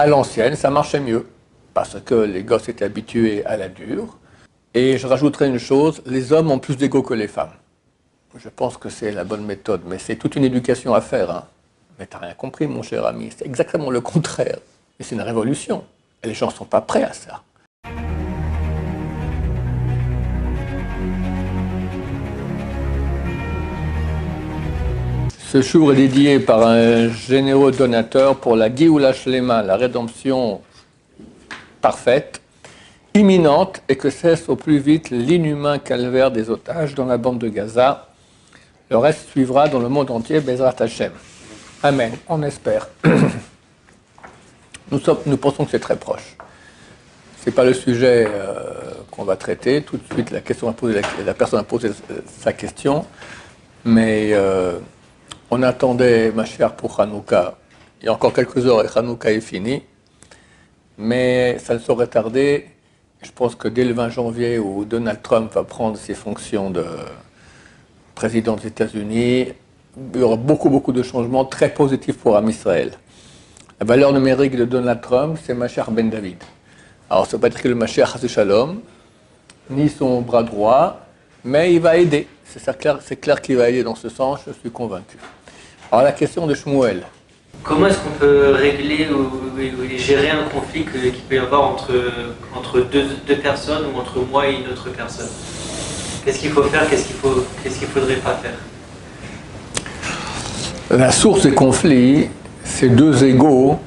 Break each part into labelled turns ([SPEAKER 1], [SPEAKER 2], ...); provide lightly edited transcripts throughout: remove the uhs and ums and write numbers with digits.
[SPEAKER 1] à l'ancienne, ça marchait mieux, parce que les gosses étaient habitués à la dure. Et je rajouterais une chose, les hommes ont plus d'ego que les femmes. Je pense que c'est la bonne méthode, mais c'est toute une éducation à faire. Hein. Mais t'as rien compris, mon cher ami, c'est exactement le contraire. Et c'est une révolution. Et les gens ne sont pas prêts à ça. Ce jour est dédié par un généreux donateur pour la Géoula Shlema, la rédemption parfaite, imminente, et que cesse au plus vite l'inhumain calvaire des otages dans la bande de Gaza. Le reste suivra dans le monde entier, Bezrat Hashem. Amen, on espère. Nous pensons que c'est très proche. Ce n'est pas le sujet qu'on va traiter. Tout de suite, la personne a posé sa question. Mais on attendait ma chère pour Hanouka. Il y a encore quelques heures et Hanouka est fini. Mais ça ne saurait tarder. Je pense que dès le 20 janvier, où Donald Trump va prendre ses fonctions de président des États-Unis, il y aura beaucoup de changements très positifs pour Am Israël. La valeur numérique de Donald Trump, c'est Mashiach Ben David. Alors, ça ne veut pas dire que le Mashiach Chas Shalom, ni son bras droit, mais il va aider. C'est clair qu'il va aider dans ce sens, je suis convaincu. Alors, la question de Shmuel.
[SPEAKER 2] Comment est-ce qu'on peut régler ou gérer un conflit qu'il peut y avoir entre deux personnes ou entre moi et une autre personne? Qu'est-ce qu'il faut faire, qu'est-ce qu'il faudrait pas faire?
[SPEAKER 1] La source des conflits, c'est deux égos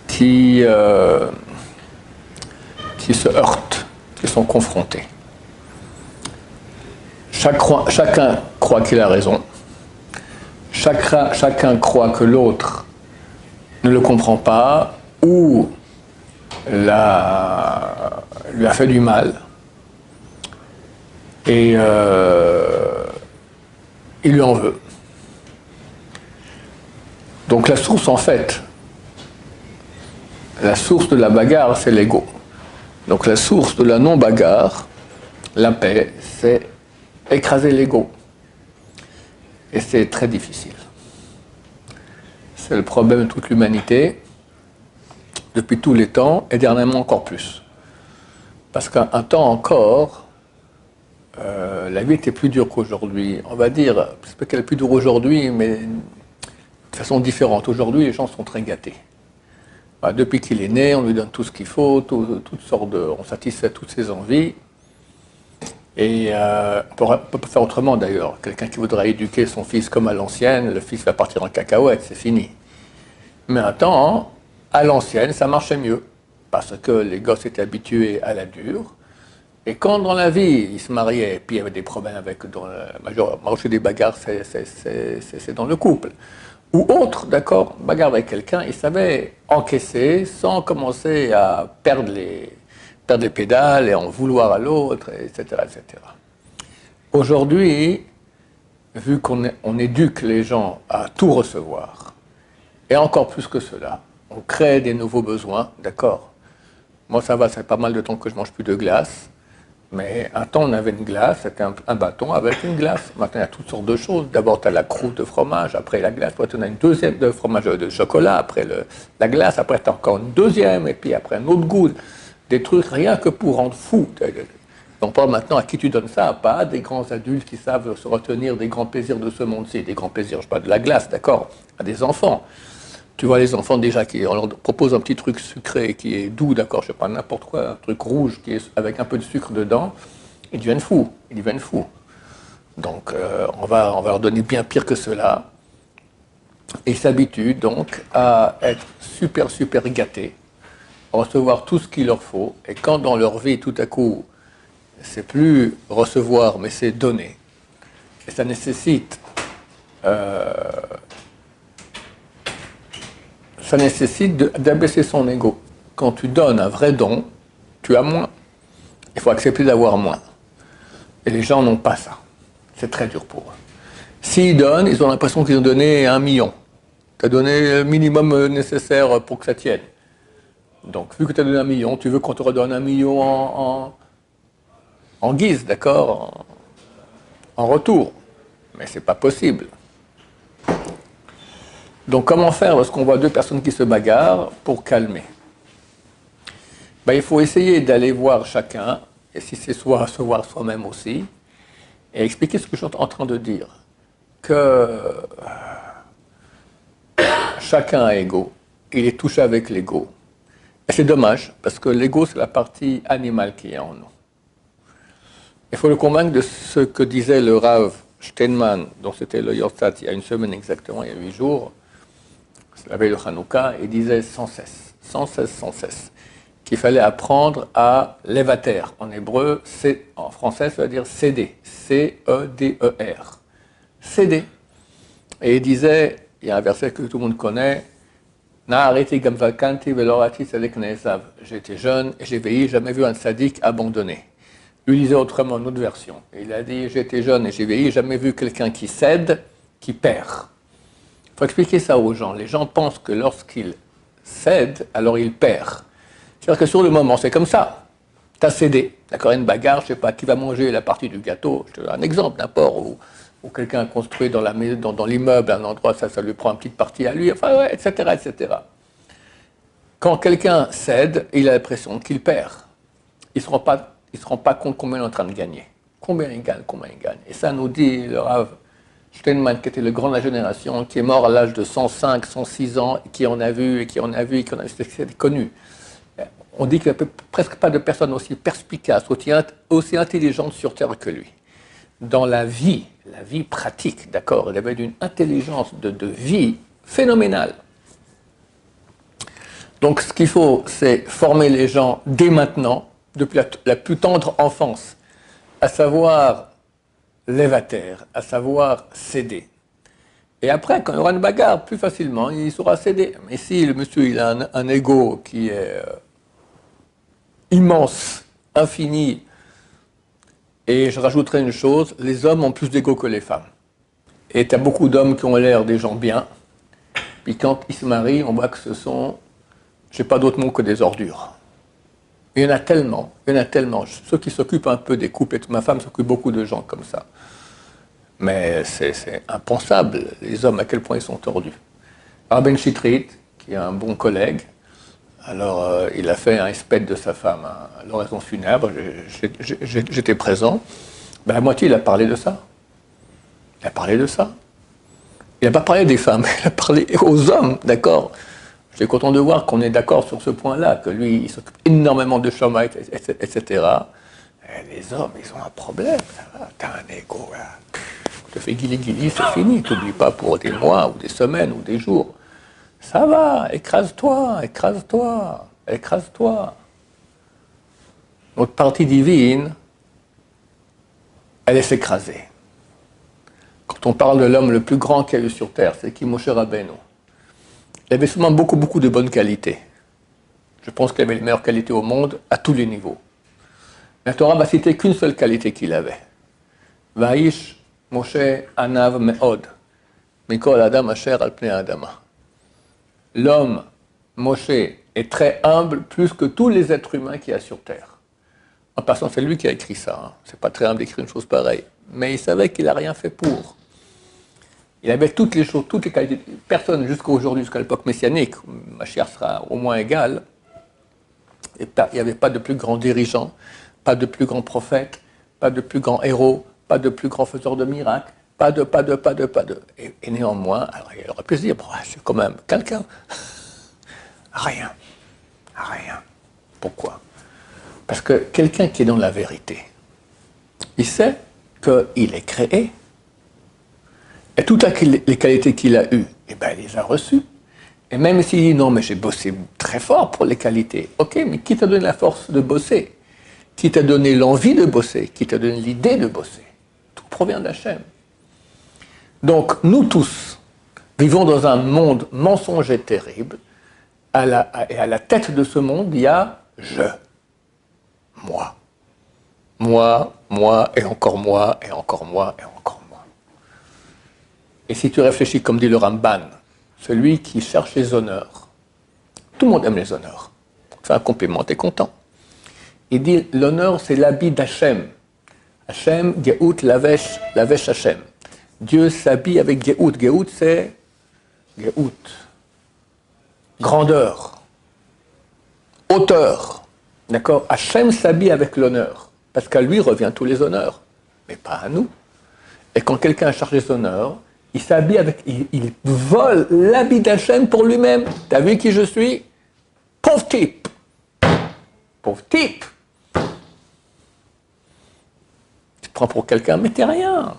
[SPEAKER 1] qui se heurtent, qui sont confrontés. Chacun croit qu'il a raison. Chacun croit que l'autre ne le comprend pas ou lui a fait du mal. Et il lui en veut. Donc la source, en fait, la source de la bagarre, c'est l'ego. Donc la source de la non-bagarre, la paix, c'est écraser l'ego. Et c'est très difficile. C'est le problème de toute l'humanité, depuis tous les temps, et dernièrement encore plus. Parce qu'un temps encore, la vie était plus dure qu'aujourd'hui. On va dire, c'est pas qu'elle est plus dure aujourd'hui, mais de façon différente. Aujourd'hui, les gens sont très gâtés. Voilà, depuis qu'il est né, on lui donne tout ce qu'il faut, toutes sortes on satisfait toutes ses envies. Et on ne peut pas faire autrement d'ailleurs. Quelqu'un qui voudrait éduquer son fils comme à l'ancienne, le fils va partir en cacahuète, c'est fini. Mais un temps, à l'ancienne, ça marchait mieux. Parce que les gosses étaient habitués à la dure. Et quand dans la vie, ils se mariaient, et puis il y avait des problèmes avec, dans la majorité des bagarres, c'est dans le couple. Ou autre, d'accord, bagarre avec quelqu'un, ils savaient encaisser sans commencer à perdre les pédales et en vouloir à l'autre, etc., etc. Aujourd'hui, vu qu'on éduque les gens à tout recevoir, et encore plus que cela, on crée des nouveaux besoins, d'accord. Moi, ça va, ça fait pas mal de temps que je ne mange plus de glace. Mais un temps, on avait une glace, c'était un bâton avec une glace. Maintenant, il y a toutes sortes de choses. D'abord, tu as la croûte de fromage, après la glace. Après, tu as une deuxième de fromage de chocolat, après la glace, après, tu as encore une deuxième, et puis après un autre goût. Des trucs rien que pour rendre fou. On parle maintenant à qui tu donnes ça, pas à des grands adultes qui savent se retenir des grands plaisirs de ce monde-ci. Des grands plaisirs, je parle de la glace, d'accord, à des enfants. Tu vois les enfants déjà, on leur propose un petit truc sucré qui est doux, d'accord, je sais pas, n'importe quoi, un truc rouge qui est avec un peu de sucre dedans, ils deviennent fous, Donc on va leur donner bien pire que cela. Et ils s'habituent donc à être super gâtés, à recevoir tout ce qu'il leur faut, et quand dans leur vie, tout à coup, c'est plus recevoir, mais c'est donner, et ça nécessite d'abaisser son ego. Quand tu donnes un vrai don, tu as moins. Il faut accepter d'avoir moins. Et les gens n'ont pas ça. C'est très dur pour eux. S'ils donnent, ils ont l'impression qu'ils ont donné 1 million. Tu as donné le minimum nécessaire pour que ça tienne. Donc, vu que tu as donné 1 million, tu veux qu'on te redonne 1 million en guise, d'accord, en retour. Mais c'est pas possible. Donc comment faire lorsqu'on voit deux personnes qui se bagarrent pour calmer? Ben, il faut essayer d'aller voir chacun, et si c'est soi, se voir soi-même aussi, et expliquer ce que je suis en train de dire. Que chacun a ego, il est touché avec l'ego. Et c'est dommage, parce que l'ego, c'est la partie animale qui est en nous. Il faut le convaincre de ce que disait le Rav Steinman, dont c'était le Yortzat il y a une semaine exactement, il y a 8 jours, c'est la veille de Hanouka, il disait sans cesse, sans cesse, sans cesse, qu'il fallait apprendre à levater. En hébreu, en français, ça veut dire céder. C-E-D-E-R. Céder. Et il disait, il y a un verset que tout le monde connaît, j'étais jeune et j'ai vieilli, jamais vu un sadique abandonné. Lui disait autrement une autre version. Il a dit, j'étais jeune et j'ai vieilli, jamais vu quelqu'un qui cède, qui perd. Il faut expliquer ça aux gens. Les gens pensent que lorsqu'ils cèdent, alors ils perdent. C'est-à-dire que sur le moment, c'est comme ça. Tu as cédé. D'accord, une bagarre, je ne sais pas, qui va manger la partie du gâteau. Je te donne un exemple, n'importe où quelqu'un a construit dans l'immeuble un endroit, ça lui prend une petite partie à lui, enfin, ouais, etc., etc. Quand quelqu'un cède, il a l'impression qu'il perd. Il ne se rend pas compte combien il est en train de gagner. Combien il gagne. Et ça nous dit le Rav Steinman, qui était le grand de la génération, qui est mort à l'âge de 105, 106 ans, qui en a vu, c'est connu. On dit qu'il n'y a presque pas de personne aussi perspicace, aussi intelligente sur Terre que lui. Dans la vie pratique, d'accord, il avait une intelligence de vie phénoménale. Donc ce qu'il faut, c'est former les gens dès maintenant, depuis la plus tendre enfance, à savoir levater, à savoir céder. Et après, quand il y aura une bagarre, plus facilement, il saura céder. Mais si le monsieur il a un ego qui est immense, infini, et je rajouterai une chose, les hommes ont plus d'ego que les femmes. Et tu as beaucoup d'hommes qui ont l'air des gens bien, puis quand ils se marient, on voit que ce sont, je n'ai pas d'autre mot que des ordures. Il y en a tellement. Ceux qui s'occupent un peu des couples, et ma femme s'occupe beaucoup de gens comme ça. Mais c'est impensable, les hommes, à quel point ils sont tordus. Rabben Chitrit, qui est un bon collègue, alors il a fait un espèce de sa femme à l'oraison funèbre, j'étais présent. Ben, à moitié, il a parlé de ça. Il n'a pas parlé des femmes, il a parlé aux hommes, d'accord. Je suis content de voir qu'on est d'accord sur ce point-là, que lui, il s'occupe énormément de Shoma, etc. Et les hommes, ils ont un problème, ça va, t'as un ego, là. Tu te fais guili-guili, c'est fini, t'oublies pas pour des mois, ou des semaines, ou des jours. Ça va, écrase-toi. Notre partie divine, elle est s'écraser. Quand on parle de l'homme le plus grand qu'il y a eu sur Terre, c'est qui Moshe Rabbeinu. Il avait sûrement beaucoup de bonnes qualités. Je pense qu'il avait les meilleures qualités au monde, à tous les niveaux. La Torah va citer qu'une seule qualité qu'il avait. Vaïsh Moshe Anav Me'od, Mikol Adam Asher al Pnei Adama. L'homme, Moshe, est très humble, plus que tous les êtres humains qu'il y a sur Terre. En passant, c'est lui qui a écrit ça. Hein. C'est pas très humble d'écrire une chose pareille. Mais il savait qu'il n'a rien fait pour. Il avait toutes les choses, toutes les qualités. Personne, jusqu'à aujourd'hui, jusqu'à l'époque messianique, Mashiach sera au moins égal. Il n'y avait pas de plus grand dirigeant, pas de plus grand prophète, pas de plus grand héros, pas de plus grand faiseur de miracles, pas de. Et néanmoins, alors il aurait pu se dire, bon, c'est quand même quelqu'un. Rien. Pourquoi? Parce que quelqu'un qui est dans la vérité, il sait qu'il est créé. Et toutes les qualités qu'il a eues, eh ben, il les a reçues. Et même s'il dit non, mais j'ai bossé très fort pour les qualités. Ok, mais qui t'a donné la force de bosser? Qui t'a donné l'envie de bosser? Qui t'a donné l'idée de bosser? Tout provient d'Hachem. Donc, nous tous vivons dans un monde mensonger terrible. Et à la tête de ce monde, il y a je. Moi, et encore moi, et encore moi, et encore moi. Et si tu réfléchis, comme dit le Ramban, celui qui cherche les honneurs, tout le monde aime les honneurs. Fais un compliment, t'es content. Il dit, l'honneur, c'est l'habit d'Hachem. Hachem, Geout, Lavesh Hachem. Dieu s'habille avec Geout. Geout, c'est Geout. Grandeur. Hauteur. D'accord? Hachem s'habille avec l'honneur, parce qu'à lui revient tous les honneurs, mais pas à nous. Et quand quelqu'un cherche les honneurs, il s'habille avec, il vole l'habit d'Hachem pour lui-même. T'as vu qui je suis? Pauvre type! Pauvre type! Tu te prends pour quelqu'un, mais t'es rien.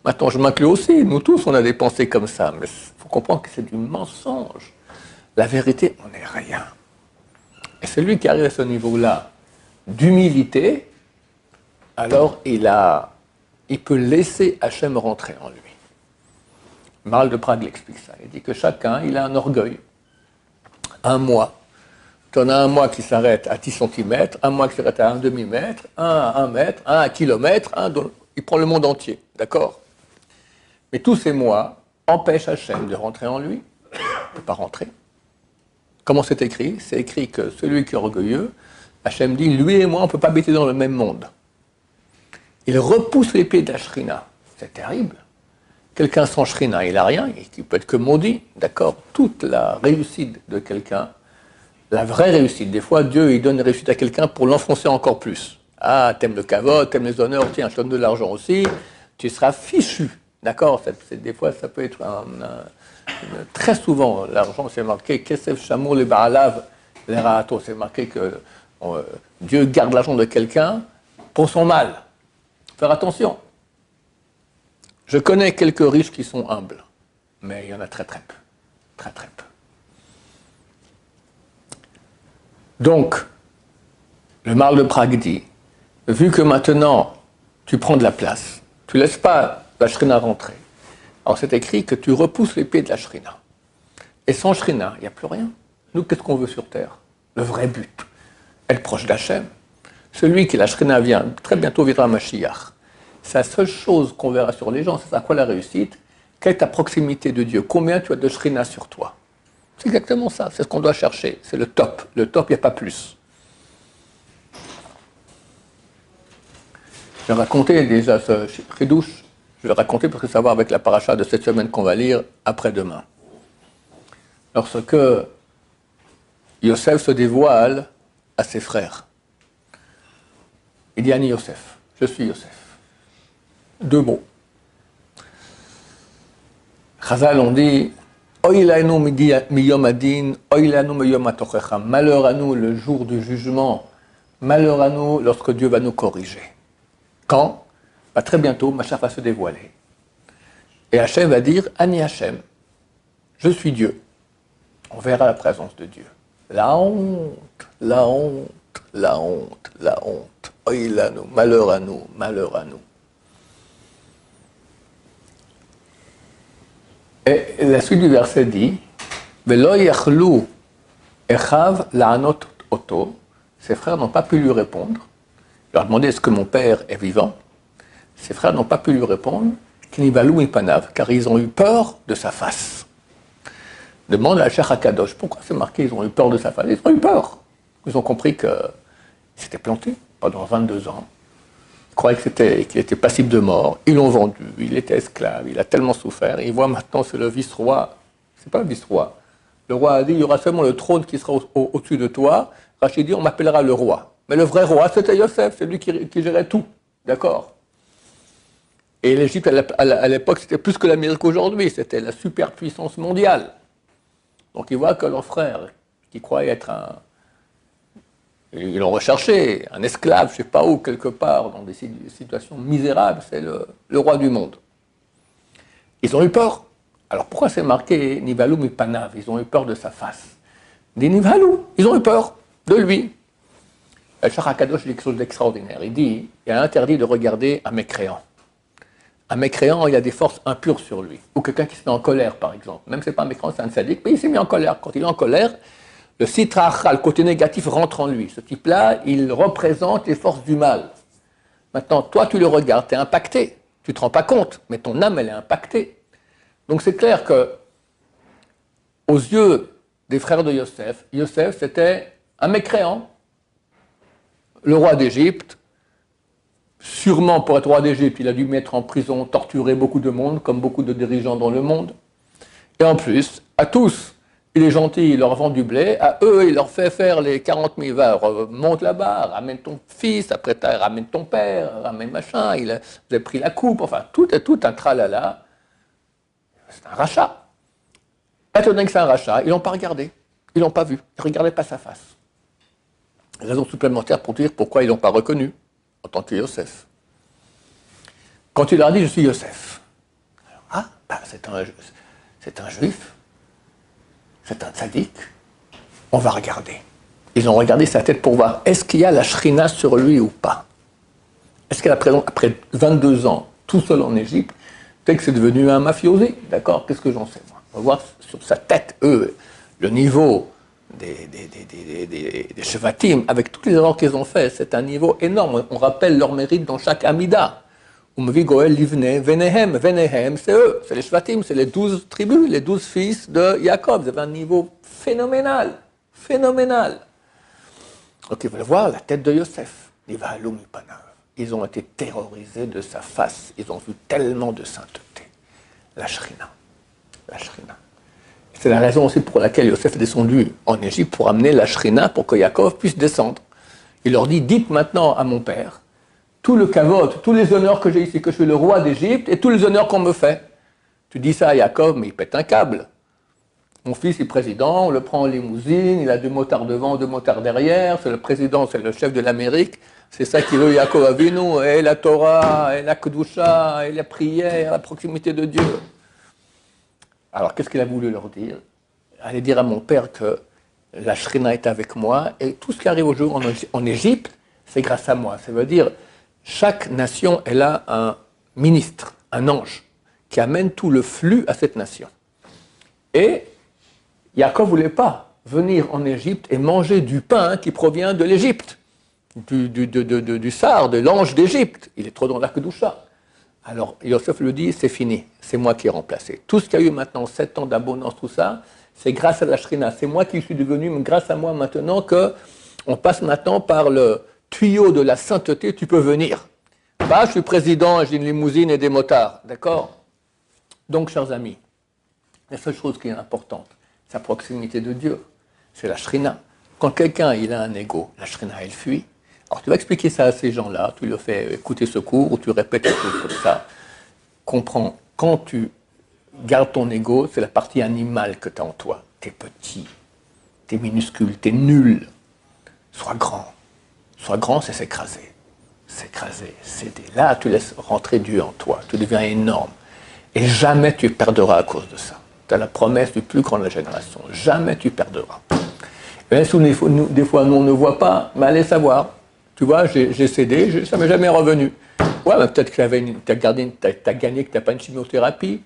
[SPEAKER 1] Maintenant, je m'inclus aussi. Nous tous, on a des pensées comme ça, mais il faut comprendre que c'est du mensonge. La vérité, on n'est rien. Et celui qui arrive à ce niveau-là d'humilité, alors il peut laisser Hachem rentrer en lui. Maral de Prague l'explique ça. Il dit que chacun, il a un orgueil. Un moi. Tu en as un moi qui s'arrête à 10 cm, un moi qui s'arrête à un demi-mètre, un à 1 mètre, un à 1 kilomètre, il prend le monde entier. D'accord? Mais tous ces moi empêchent Hachem de rentrer en lui. Il ne peut pas rentrer. Comment c'est écrit? C'est écrit que celui qui est orgueilleux, Hachem dit, lui et moi, on ne peut pas habiter dans le même monde. Il repousse les pieds de la Shrina. C'est terrible. Quelqu'un sans Shrina, il n'a rien, il peut être que maudit. D'accord? Toute la réussite de quelqu'un, la vraie réussite, des fois, Dieu, il donne une réussite à quelqu'un pour l'enfoncer encore plus. Ah, t'aimes le kavod, t'aimes les honneurs, tiens, je te donne de l'argent aussi, tu seras fichu. D'accord? Des fois, ça peut être très souvent, l'argent, c'est marqué Kesef Shamour le Baalav les Raato. C'est marqué que Dieu garde l'argent de quelqu'un pour son mal. Faire attention. Je connais quelques riches qui sont humbles, mais il y en a très très peu. Très très peu. Donc, le Maral de Prague dit, vu que maintenant tu prends de la place, tu ne laisses pas la Shrina rentrer. Alors c'est écrit que tu repousses les pieds de la Shrina. Et sans Shrina, il n'y a plus rien. Nous, qu'est-ce qu'on veut sur Terre? Le vrai but, être proche d'Hachem. Celui qui, la Shrina vient, très bientôt viendra Mashiach. C'est la seule chose qu'on verra sur les gens, c'est à quoi la réussite? Quelle est ta proximité de Dieu? Combien tu as de Shrina sur toi? C'est exactement ça, c'est ce qu'on doit chercher. C'est le top. Le top, il n'y a pas plus. Je vais raconter déjà ce Chidouche. Je vais raconter parce que ça va avec la paracha de cette semaine qu'on va lire après-demain. Lorsque Yosef se dévoile à ses frères, il dit Ani Yosef, je suis Yosef. 2 mots. Chazal on dit Oilanu miyom adin, oilanu miyom atochecha. Malheur à nous le jour du jugement, malheur à nous lorsque Dieu va nous corriger. Quand? Très bientôt, Mashiach va se dévoiler. Et Hachem va dire Ani Hachem, je suis Dieu. On verra la présence de Dieu. La honte, la honte, la honte, la honte. Oilanu, malheur à nous, malheur à nous. Et la suite du verset dit Velo yachlu echav la'anot oto. Ses frères n'ont pas pu lui répondre. Il leur a demandé est-ce que mon père est vivant? Ses frères n'ont pas pu lui répondre car ils ont eu peur de sa face. Demande à Sheikh HaKadosh pourquoi c'est marqué ils ont eu peur de sa face? Ils ont eu peur. Ils ont compris qu'il s'était planté pendant 22 ans. Ils croyaient qu'il était passible de mort. Ils l'ont vendu, il était esclave, il a tellement souffert. Ils voient maintenant c'est le vice-roi. C'est pas le vice-roi. Le roi a dit il y aura seulement le trône qui sera au-dessus de toi. Rachid dit on m'appellera le roi. Mais le vrai roi c'était Yosef, c'est lui qui gérait tout. D'accord? Et l'Égypte, à l'époque, c'était plus que l'Amérique aujourd'hui, c'était la superpuissance mondiale. Donc ils voient que leurs frères, qui croyaient être ils l'ont recherché, un esclave, je ne sais pas où, quelque part, dans des situations misérables, c'est le roi du monde. Ils ont eu peur. Alors pourquoi c'est marqué Nivalou Mipanav? Ils ont eu peur de sa face. Des Nivalou, ils ont eu peur de lui. Le Sheikh HaKadosh dit quelque chose d'extraordinaire. Il dit, il est interdit de regarder un mécréant. Un mécréant, il a des forces impures sur lui. Ou quelqu'un qui se met en colère, par exemple. Même si ce n'est pas un mécréant, c'est un sadique, mais il s'est mis en colère. Quand il est en colère, le sitra achra, le côté négatif, rentre en lui. Ce type-là, il représente les forces du mal. Maintenant, toi, tu le regardes, tu es impacté. Tu ne te rends pas compte, mais ton âme, elle est impactée. Donc c'est clair que, aux yeux des frères de Yosef, Yosef, c'était un mécréant. Le roi d'Égypte, sûrement pour être roi d'Égypte, il a dû mettre en prison, torturer beaucoup de monde, comme beaucoup de dirigeants dans le monde. Et en plus, à tous, Il est gentil, il leur vend du blé. À eux, il leur fait faire les 40 000. Va, monte là-bas, ramène ton fils, après ramène ton père, ramène machin. Vous avez pris la coupe. Enfin, tout est tout un tralala. C'est un rachat. Étant donné que c'est un rachat, ils l'ont pas regardé. Ils l'ont pas vu. Ils ne regardaient pas sa face. Raison supplémentaire pour dire pourquoi ils l'ont pas reconnu en tant que Yosef. Quand il leur a dit « je suis Yosef », ah, bah, c'est un juif, c'est un tzaddik, on va regarder. Ils ont regardé sa tête pour voir est-ce qu'il y a la shrina sur lui ou pas. Est-ce qu'elle a présent, après 22 ans, tout seul en Égypte, peut-être que c'est devenu un mafiosi, d'accord? Qu'est-ce que j'en sais moi? On va voir sur sa tête, le niveau des Shevatim, avec tous les erreurs qu'ils ont fait, c'est un niveau énorme. On rappelle leur mérite dans chaque Amida. Umvi Goel Livne, Venehem, c'est eux, c'est les Shevatim, c'est les 12 tribus, les 12 fils de Jacob. Ils avaient un niveau phénoménal, phénoménal. Donc ils veulent voir la tête de Yosef. Ils ont été terrorisés de sa face. Ils ont vu tellement de sainteté. La Shrina. La Shrina. C'est la raison aussi pour laquelle Yosef est descendu en Égypte pour amener la Shrina pour que Jacob puisse descendre. Il leur dit, dites maintenant à mon père, tout le kavod, tous les honneurs que j'ai ici, que je suis le roi d'Égypte et tous les honneurs qu'on me fait. Tu dis ça à Jacob, mais il pète un câble. Mon fils est président, on le prend en limousine, il a 2 motards devant, 2 motards derrière, c'est le président, c'est le chef de l'Amérique, c'est ça qu'il veut Yaakov Avinu, et la Torah, et la Kedusha, et la prière, la proximité de Dieu. Alors qu'est-ce qu'il a voulu leur dire? Allez dire à mon père que la Shrina est avec moi, et tout ce qui arrive aujourd'hui en Égypte, c'est grâce à moi. Ça veut dire, chaque nation, elle a un ministre, un ange, qui amène tout le flux à cette nation. Et Jacob ne voulait pas venir en Égypte et manger du pain qui provient de l'Égypte, du Sar, de l'ange d'Égypte. Il est trop dans la Kedusha. Alors Yosef lui dit, c'est fini, c'est moi qui ai remplacé. Tout ce qu'il y a eu maintenant, 7 ans d'abondance, tout ça, c'est grâce à la Shrina. C'est moi qui suis devenu, mais grâce à moi maintenant, qu'on passe maintenant par le tuyau de la sainteté, tu peux venir. Bah, je suis président, j'ai une limousine et des motards, d'accord? Donc, chers amis, la seule chose qui est importante, sa proximité de Dieu, c'est la Shrina. Quand quelqu'un il a un ego, la Shrina elle fuit. Alors tu vas expliquer ça à ces gens-là, tu leur fais écouter ce cours, ou tu répètes des choses comme ça. Comprends, quand tu gardes ton ego, c'est la partie animale que tu as en toi. Tu es petit, tu es minuscule, tu es nul. Sois grand. Sois grand, c'est s'écraser. S'écraser, céder. Là, tu laisses rentrer Dieu en toi, tu deviens énorme. Et jamais tu perdras à cause de ça. Tu as la promesse du plus grand de la génération. Jamais tu perdras. Et des fois, nous, on ne voit pas, mais allez savoir. Tu vois, j'ai cédé, ça ne m'est jamais revenu. Ouais, mais peut-être que tu as gagné que tu n'as pas une chimiothérapie,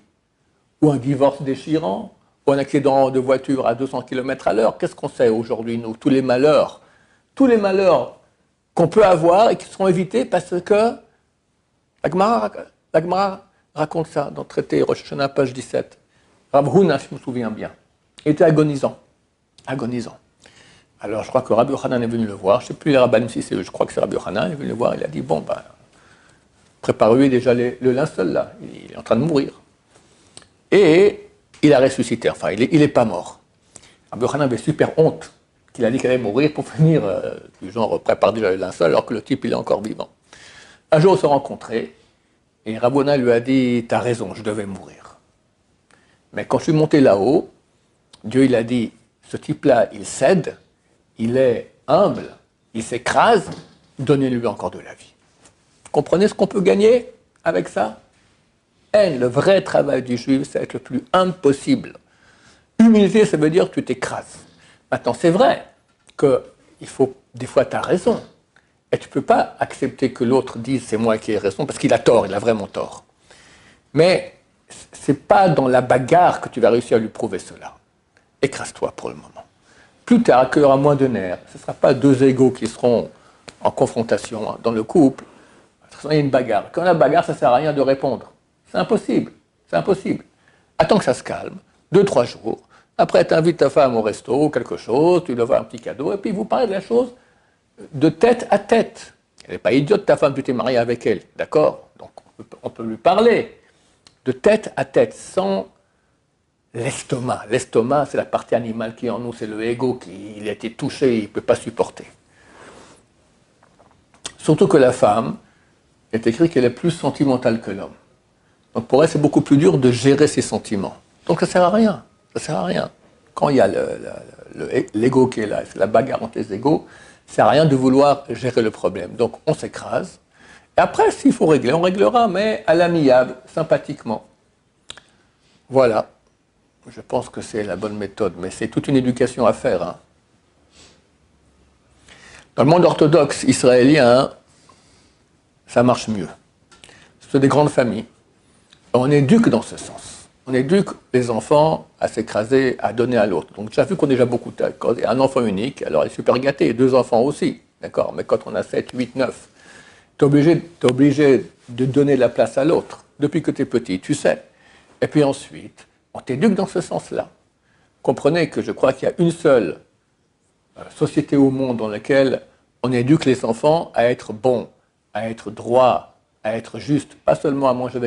[SPEAKER 1] ou un divorce déchirant, ou un accident de voiture à 200 km à l'heure. Qu'est-ce qu'on sait aujourd'hui, nous? Tous les malheurs qu'on peut avoir et qui seront évités parce que la Gemara raconte ça dans le traité Rosh Hashanah, page 17. Rav Huna, si je me souviens bien, était agonisant. Agonisant. Alors je crois que Rabbi Yochanan est venu le voir, je ne sais plus les rabbins si c'est eux, je crois que c'est Rabbi Yochanan, il est venu le voir, il a dit, bon, ben, préparez-lui déjà le linceul là, il est en train de mourir. Et il a ressuscité, enfin, il n'est pas mort. Rabbi Yochanan avait super honte qu'il a dit qu'il allait mourir pour venir, du genre, prépare déjà le linceul, alors que le type, il est encore vivant. Un jour, ils se sont rencontrés, et Rabbi Yochanan lui a dit, t'as raison, je devais mourir. Mais quand je suis monté là-haut, Dieu, il a dit, ce type-là, il cède, il est humble, il s'écrase, donnez-lui encore de la vie. Comprenez ce qu'on peut gagner avec ça? Le vrai travail du juif, c'est être le plus humble possible. Humilité, ça veut dire que tu t'écrases. Maintenant, c'est vrai qu'il faut, des fois, tu as raison. Et tu ne peux pas accepter que l'autre dise c'est moi qui ai raison, parce qu'il a tort, il a vraiment tort. Mais ce n'est pas dans la bagarre que tu vas réussir à lui prouver cela. Écrase-toi pour le moment. Plus tard, qu'il y aura moins de nerfs, ce ne sera pas 2 égos qui seront en confrontation dans le couple. Il y a une bagarre. Quand la bagarre, ça ne sert à rien de répondre. C'est impossible. C'est impossible. Attends que ça se calme, 2-3 jours. Après, tu invites ta femme au resto ou quelque chose, tu lui offres un petit cadeau, et puis vous parlez de la chose de tête à tête. Elle n'est pas idiote, ta femme, tu t'es marié avec elle, d'accord? Donc on peut lui parler de tête à tête, sans l'estomac. L'estomac, c'est la partie animale qui est en nous, c'est le ego qui il a été touché, il ne peut pas supporter. Surtout que la femme, il est écrit qu'elle est plus sentimentale que l'homme. Donc pour elle, c'est beaucoup plus dur de gérer ses sentiments. Donc ça ne sert à rien. Ça sert à rien. Quand il y a l'ego qui est là, c'est la bagarre entre les égos, ça ne sert à rien de vouloir gérer le problème. Donc on s'écrase. Et après, s'il faut régler, on réglera, mais à l'amiable, sympathiquement. Voilà. Je pense que c'est la bonne méthode, mais c'est toute une éducation à faire. Hein. Dans le monde orthodoxe israélien, ça marche mieux. C'est des grandes familles. On éduque dans ce sens. On éduque les enfants à s'écraser, à donner à l'autre. Donc, j'ai vu qu'on est déjà beaucoup. Quand il y a un enfant unique, alors il est super gâté, 2 enfants aussi. D'accord. Mais quand on a 7, 8, 9, tu es obligé de donner la place à l'autre depuis que tu es petit, tu sais. Et puis ensuite, on t'éduque dans ce sens-là. Comprenez que je crois qu'il y a une seule société au monde dans laquelle on éduque les enfants à être bons, à être droits, à être justes, pas seulement à manger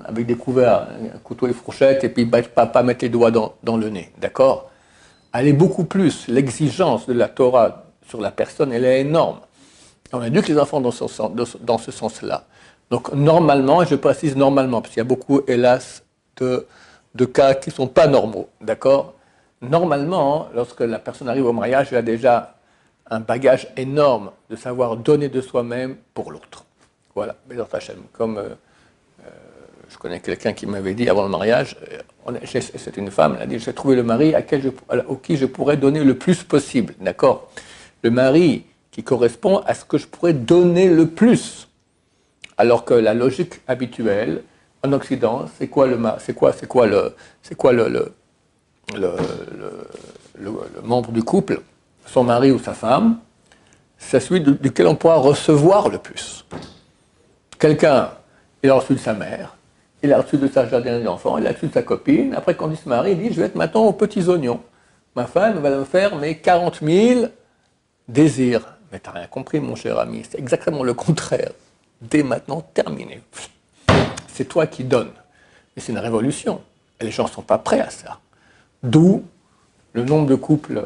[SPEAKER 1] avec des couverts, un couteau et fourchette, et puis pas mettre les doigts dans le nez, d'accord? Elle est beaucoup plus, l'exigence de la Torah sur la personne, elle est énorme. On éduque les enfants dans ce sens-là. Donc normalement, et je précise normalement, parce qu'il y a beaucoup, hélas, de cas qui ne sont pas normaux, d'accord? Normalement, lorsque la personne arrive au mariage, elle a déjà un bagage énorme de savoir donner de soi-même pour l'autre. Voilà, Bezrat Hashem. Comme je connais quelqu'un qui m'avait dit avant le mariage, c'est une femme, elle a dit, j'ai trouvé le mari auquel je pourrais donner le plus possible, d'accord? Le mari qui correspond à ce que je pourrais donner le plus. Alors que la logique habituelle en Occident, c'est quoi le membre du couple, son mari ou sa femme, c'est celui duquel on pourra recevoir le plus. Quelqu'un, il a reçu de sa mère, il a reçu de sa jardinière d'enfants, il a reçu de sa copine. Après, quand il se marie, il dit, je vais être maintenant aux petits oignons. Ma femme va me faire mes 40 000 désirs. Mais tu n'as rien compris, mon cher ami, c'est exactement le contraire. Dès maintenant, terminé. C'est toi qui donnes. Mais c'est une révolution. Et les gens ne sont pas prêts à ça. D'où le nombre de couples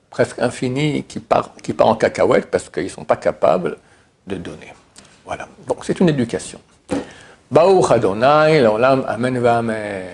[SPEAKER 1] presque infini qui part en cacahuète parce qu'ils ne sont pas capables de donner. Voilà. Donc c'est une éducation. Baruch Adonai, l'olam, amen va amen.